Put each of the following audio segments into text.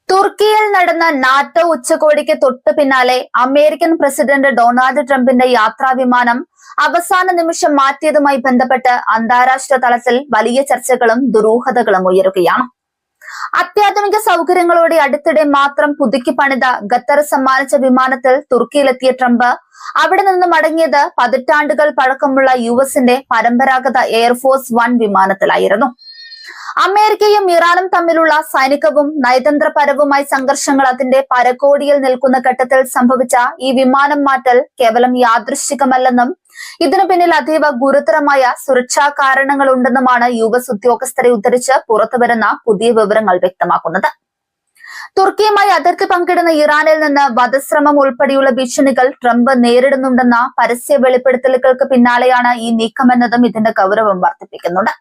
തുർക്കിയിൽ നടന്ന നാറ്റോ ഉച്ചകോടിക്ക് തൊട്ടു പിന്നാലെ അമേരിക്കൻ പ്രസിഡന്റ് ഡൊണാൾഡ് ട്രംപിന്റെ യാത്രാവിമാനം അവസാന നിമിഷം മാറ്റിയതുമായി ബന്ധപ്പെട്ട് അന്താരാഷ്ട്ര തലത്തിൽ വലിയ ചർച്ചകളും ദുരൂഹതകളും ഉയരുകയാണ്. അത്യാധുനിക സൗകര്യങ്ങളോടെ അടുത്തിടെ മാത്രം പുതുക്കി പണിത ഖത്തർ സമ്മാനിച്ച വിമാനത്തിൽ തുർക്കിയിലെത്തിയ ട്രംപ് അവിടെ നിന്ന് മടങ്ങിയത് പതിറ്റാണ്ടുകൾ പഴക്കമുള്ള യുഎസിന്റെ പരമ്പരാഗത എയർഫോഴ്സ് 1 വിമാനത്തിലായിരുന്നു. അമേരിക്കയും ഇറാനും തമ്മിലുള്ള സൈനികവും നയതന്ത്രപരവുമായ സംഘർഷങ്ങൾ അതിന്റെ പരകോടിയിൽ നിൽക്കുന്ന ഘട്ടത്തിൽ സംഭവിച്ച ഈ വിമാനം മാറ്റൽ കേവലം യാദൃശ്ചികമല്ലെന്നും ഇതിനു പിന്നിൽ അതീവ ഗുരുതരമായ സുരക്ഷാ കാരണങ്ങളുണ്ടെന്നുമാണ് യുഎസ് ഉദ്യോഗസ്ഥരെ ഉദ്ധരിച്ച് പുറത്തുവരുന്ന പുതിയ വിവരങ്ങൾ വ്യക്തമാക്കുന്നത്. തുർക്കിയുമായി അതിർത്തി പങ്കിടുന്ന ഇറാനിൽ നിന്ന് വധശ്രമം ഉൾപ്പെടെയുള്ള ഭീഷണികൾ ട്രംപ് നേരിടുന്നുണ്ടെന്ന പരസ്യ വെളിപ്പെടുത്തലുകൾക്ക് പിന്നാലെയാണ് ഈ നീക്കമെന്നതും ഇതിന്റെ ഗൗരവം വർദ്ധിപ്പിക്കുന്നുണ്ട്.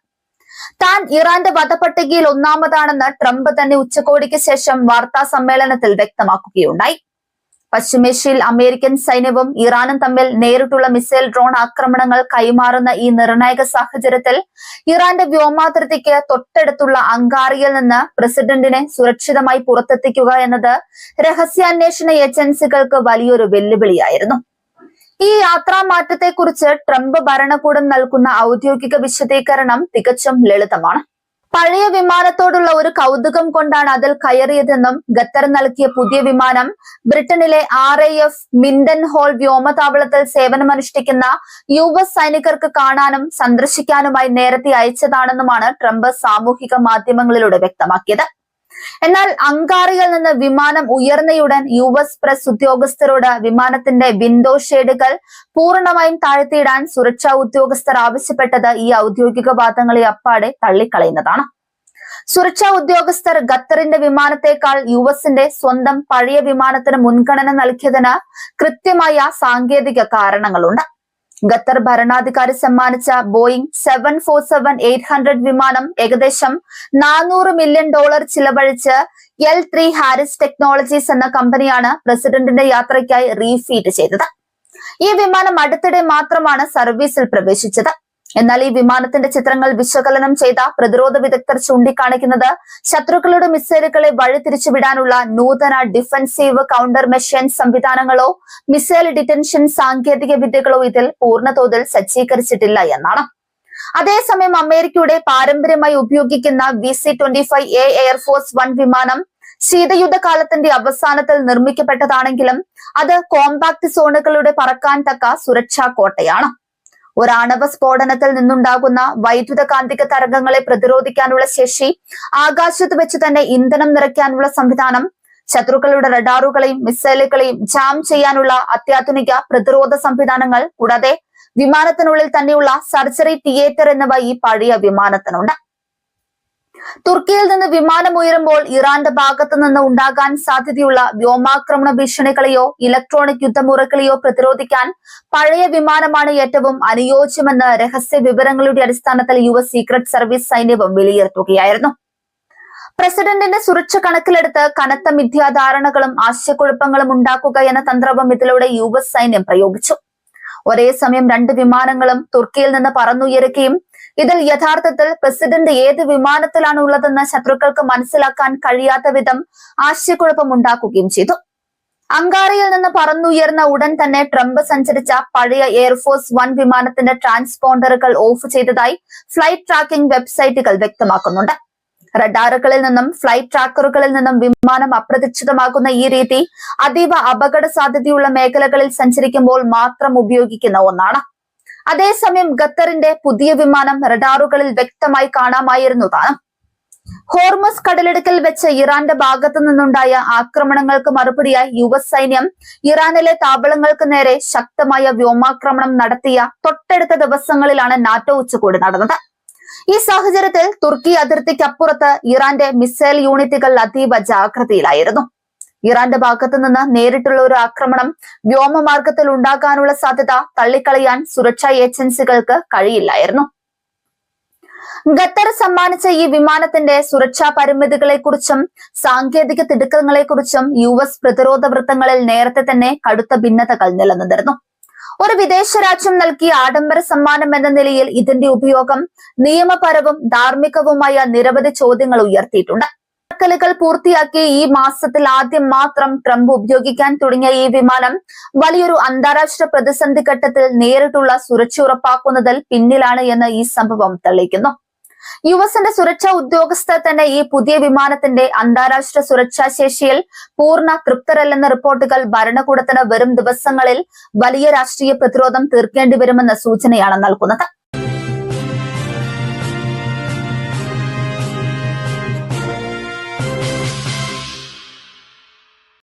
താൻ ഇറാന്റെ വധപട്ടികയിൽ ഒന്നാമതാണെന്ന് ട്രംപ് തന്നെ ഉച്ചകോടിക്ക് ശേഷം വാർത്താ സമ്മേളനത്തിൽ വ്യക്തമാക്കുകയുണ്ടായി. പശ്ചിമേഷ്യയിൽ അമേരിക്കൻ സൈന്യവും ഇറാനും തമ്മിൽ നേരിട്ടുള്ള മിസൈൽ ഡ്രോൺ ആക്രമണങ്ങൾ കൈമാറുന്ന ഈ നിർണായക സാഹചര്യത്തിൽ ഇറാന്റെ വ്യോമാതിർത്തിക്ക് തൊട്ടടുത്തുള്ള അങ്കാറിയിൽ നിന്ന് പ്രസിഡന്റിനെ സുരക്ഷിതമായി പുറത്തെത്തിക്കുക എന്നത് രഹസ്യാന്വേഷണ ഏജൻസികൾക്ക് വലിയൊരു വെല്ലുവിളിയായിരുന്നു. ഈ യാത്രാമാറ്റത്തെക്കുറിച്ച് ട്രംപ് ഭരണകൂടം നൽകുന്ന ഔദ്യോഗിക വിശദീകരണം തികച്ചും ലളിതമാണ്. പഴയ വിമാനത്തോടുള്ള ഒരു കൗതുകം കൊണ്ടാണ് അതിൽ കയറിയതെന്നും ഖത്തർ നൽകിയ പുതിയ വിമാനം ബ്രിട്ടനിലെ RAF മിൻഡൻ ഹോൾ വ്യോമതാവളത്തിൽ സേവനമനുഷ്ഠിക്കുന്ന യുഎസ് സൈനികർക്ക് കാണാനും സന്ദർശിക്കാനുമായി നേരത്തെ അയച്ചതാണെന്നുമാണ് ട്രംപ് സാമൂഹിക മാധ്യമങ്ങളിലൂടെ വ്യക്തമാക്കിയത്. എന്നാൽ അങ്കാറിയിൽ നിന്ന് വിമാനം ഉയർന്നയുടൻ യുഎസ് പ്രസ് ഉദ്യോഗസ്ഥരോട് വിമാനത്തിന്റെ വിൻഡോ ഷേഡുകൾ പൂർണ്ണമായും താഴ്ത്തിയിടാൻ സുരക്ഷാ ഉദ്യോഗസ്ഥർ ആവശ്യപ്പെട്ടത് ഈ ഔദ്യോഗിക വാദങ്ങളെ അപ്പാടെ തള്ളിക്കളയുന്നതാണ്. സുരക്ഷാ ഉദ്യോഗസ്ഥർ ഖത്തറിന്റെ വിമാനത്തെക്കാൾ യുഎസിന്റെ സ്വന്തം പഴയ വിമാനത്തിന് മുൻഗണന നൽകിയതിന് കൃത്യമായ സാങ്കേതിക കാരണങ്ങളുണ്ട്. ഖത്തർ ഭരണാധികാരി സമ്മാനിച്ച ബോയിംഗ് 747-800 വിമാനം ഏകദേശം $400 മില്യൺ ചിലവഴിച്ച് L3 ഹാരിസ് ടെക്നോളജീസ് എന്ന കമ്പനിയാണ് പ്രസിഡന്റിന്റെ യാത്രയ്ക്കായി റീഫീറ്റ് ചെയ്തത്. ഈ വിമാനം അടുത്തിടെ മാത്രമാണ് സർവീസിൽ പ്രവേശിച്ചത്. എന്നാൽ ഈ വിമാനത്തിന്റെ ചിത്രങ്ങൾ വിശകലനം ചെയ്ത പ്രതിരോധ വിദഗ്ധർ ചൂണ്ടിക്കാണിക്കുന്നത് ശത്രുക്കളുടെ മിസൈലുകളെ വഴിതിരിച്ചുവിടാനുള്ള നൂതന ഡിഫൻസീവ് കൗണ്ടർ മെഷീൻ സംവിധാനങ്ങളോ മിസൈൽ ഡിറ്റൻഷൻ സാങ്കേതിക വിദ്യകളോ ഇതിൽ പൂർണ്ണതോതിൽ സജ്ജീകരിച്ചിട്ടില്ല എന്നാണ്. അതേസമയം അമേരിക്കയുടെ പാരമ്പര്യമായി ഉപയോഗിക്കുന്ന VC-25A എയർഫോഴ്സ് 1 വിമാനം ശീതയുദ്ധകാലത്തിന്റെ അവസാനത്തിൽ നിർമ്മിക്കപ്പെട്ടതാണെങ്കിലും അത് കോമ്പാക്ട് സോണുകളുടെ പറക്കാൻ തക്ക സുരക്ഷാ കോട്ടയാണ്. ഒരാണവ സ്ഫോടനത്തിൽ നിന്നുണ്ടാകുന്ന വൈദ്യുത കാന്തിക തരംഗങ്ങളെ പ്രതിരോധിക്കാനുള്ള ശേഷി, ആകാശത്ത് വെച്ച് തന്നെ ഇന്ധനം നിറയ്ക്കാനുള്ള സംവിധാനം, ശത്രുക്കളുടെ റഡാറുകളെയും മിസൈലുകളെയും ജാം ചെയ്യാനുള്ള അത്യാധുനിക പ്രതിരോധ സംവിധാനങ്ങൾ, കൂടാതെ വിമാനത്തിനുള്ളിൽ തന്നെയുള്ള സർജറി തിയേറ്റർ എന്നിവ ഈ പഴയ വിമാനത്തിനുണ്ട്. തുർക്കിയിൽ നിന്ന് വിമാനം ഉയരുമ്പോൾ ഇറാന്റെ ഭാഗത്തു നിന്ന് ഉണ്ടാകാൻ സാധ്യതയുള്ള വ്യോമാക്രമണ ഭീഷണികളെയോ ഇലക്ട്രോണിക് യുദ്ധമുറകളെയോ പ്രതിരോധിക്കാൻ പഴയ വിമാനമാണ് ഏറ്റവും അനുയോജ്യമെന്ന് രഹസ്യ വിവരങ്ങളുടെ അടിസ്ഥാനത്തിൽ യുഎസ് സീക്രട്ട് സർവീസ് സൈന്യവും വിലയിരുത്തുകയായിരുന്നു. പ്രസിഡന്റിന്റെ സുരക്ഷ കണക്കിലെടുത്ത് കനത്ത മിഥ്യാധാരണകളും ആശയക്കുഴപ്പങ്ങളും ഉണ്ടാക്കുക എന്ന തന്ത്രവും ഇതിലൂടെ യുഎസ് സൈന്യം പ്രയോഗിച്ചു. ഒരേ സമയം 2 വിമാനങ്ങളും തുർക്കിയിൽ നിന്ന് പറന്നുയരുകയും ഇതിൽ യഥാർത്ഥത്തിൽ പ്രസിഡന്റ് ഏത് വിമാനത്തിലാണ് ഉള്ളതെന്ന് ശത്രുക്കൾക്ക് മനസ്സിലാക്കാൻ കഴിയാത്ത വിധം ആശയക്കുഴപ്പമുണ്ടാക്കുകയും ചെയ്തു. അങ്കാറയിൽ നിന്ന് പറന്നുയർന്ന ഉടൻ തന്നെ ട്രംപ് സഞ്ചരിച്ച പഴയ എയർഫോഴ്സ് 1 വിമാനത്തിന്റെ ട്രാൻസ്പോണ്ടറുകൾ ഓഫ് ചെയ്തതായി ഫ്ലൈറ്റ് ട്രാക്കിംഗ് വെബ്സൈറ്റുകൾ വ്യക്തമാക്കുന്നുണ്ട്. റഡാറുകളിൽ നിന്നും ഫ്ലൈറ്റ് ട്രാക്കറുകളിൽ നിന്നും വിമാനം അപ്രതീക്ഷിതമാകുന്ന ഈ രീതി അതീവ അപകട സാധ്യതയുള്ള മേഖലകളിൽ സഞ്ചരിക്കുമ്പോൾ മാത്രം ഉപയോഗിക്കുന്ന ഒന്നാണ്. അതേസമയം ഖത്തറിന്റെ പുതിയ വിമാനം റഡാറുകളിൽ വ്യക്തമായി കാണാമായിരുന്നതാണ്. ഹോർമസ് കടലിടുക്കിൽ വെച്ച് ഇറാന്റെ ഭാഗത്തു നിന്നുണ്ടായ ആക്രമണങ്ങൾക്ക് മറുപടിയായി യുഎസ് സൈന്യം ഇറാനിലെ താവളങ്ങൾക്ക് നേരെ ശക്തമായ വ്യോമാക്രമണം നടത്തിയ തൊട്ടടുത്ത ദിവസങ്ങളിലാണ് നാറ്റോ ഉച്ചകോടി നടന്നത്. ഈ സാഹചര്യത്തിൽ തുർക്കി അതിർത്തിക്കപ്പുറത്ത് ഇറാന്റെ മിസൈൽ യൂണിറ്റുകൾ അതീവ ജാഗ്രതയിലായിരുന്നു. ഇറാന്റെ ഭാഗത്തു നിന്ന് നേരിട്ടുള്ള ഒരു ആക്രമണം വ്യോമമാർഗത്തിൽ ഉണ്ടാകാനുള്ള സാധ്യത തള്ളിക്കളയാൻ സുരക്ഷാ ഏജൻസികൾക്ക് കഴിയില്ലായിരുന്നു. ഖത്തർ സമ്മാനിച്ച ഈ വിമാനത്തിന്റെ സുരക്ഷാ പരിമിതികളെക്കുറിച്ചും സാങ്കേതിക തിടുക്കങ്ങളെക്കുറിച്ചും യുഎസ് പ്രതിരോധ വൃത്തങ്ങളിൽ നേരത്തെ തന്നെ കടുത്ത ഭിന്നതകൾ നിലനിന്നിരുന്നു. ഒരു വിദേശ രാജ്യം നൽകിയ ആഡംബര സമ്മാനം എന്ന നിലയിൽ ഇതിന്റെ ഉപയോഗം നിയമപരവും ധാർമ്മികവുമായ നിരവധി ചോദ്യങ്ങൾ ഉയർത്തിയിട്ടുണ്ട്. പറക്കലുകൾ പൂർത്തിയാക്കി ഈ മാസത്തിൽ ആദ്യം മാത്രം ട്രംപ് ഉപയോഗിക്കാൻ തുടങ്ങിയ ഈ വിമാനം വലിയൊരു അന്താരാഷ്ട്ര പ്രതിസന്ധി ഘട്ടത്തിൽ നേരിട്ടുള്ള സുരക്ഷ ഉറപ്പാക്കുന്നതിൽ പിന്നിലാണ് എന്ന് ഈ സംഭവം തെളിയിക്കുന്നു. യുഎസിന്റെ സുരക്ഷാ ഉദ്യോഗസ്ഥർ തന്നെ ഈ പുതിയ വിമാനത്തിന്റെ അന്താരാഷ്ട്ര സുരക്ഷാ ശേഷിയിൽ പൂർണ്ണ തൃപ്തരല്ലെന്ന റിപ്പോർട്ടുകൾ ഭരണകൂടത്തിന് വരും ദിവസങ്ങളിൽ വലിയ രാഷ്ട്രീയ പ്രതിരോധം തീർക്കേണ്ടി വരുമെന്ന സൂചനയാണ് നൽകുന്നത്.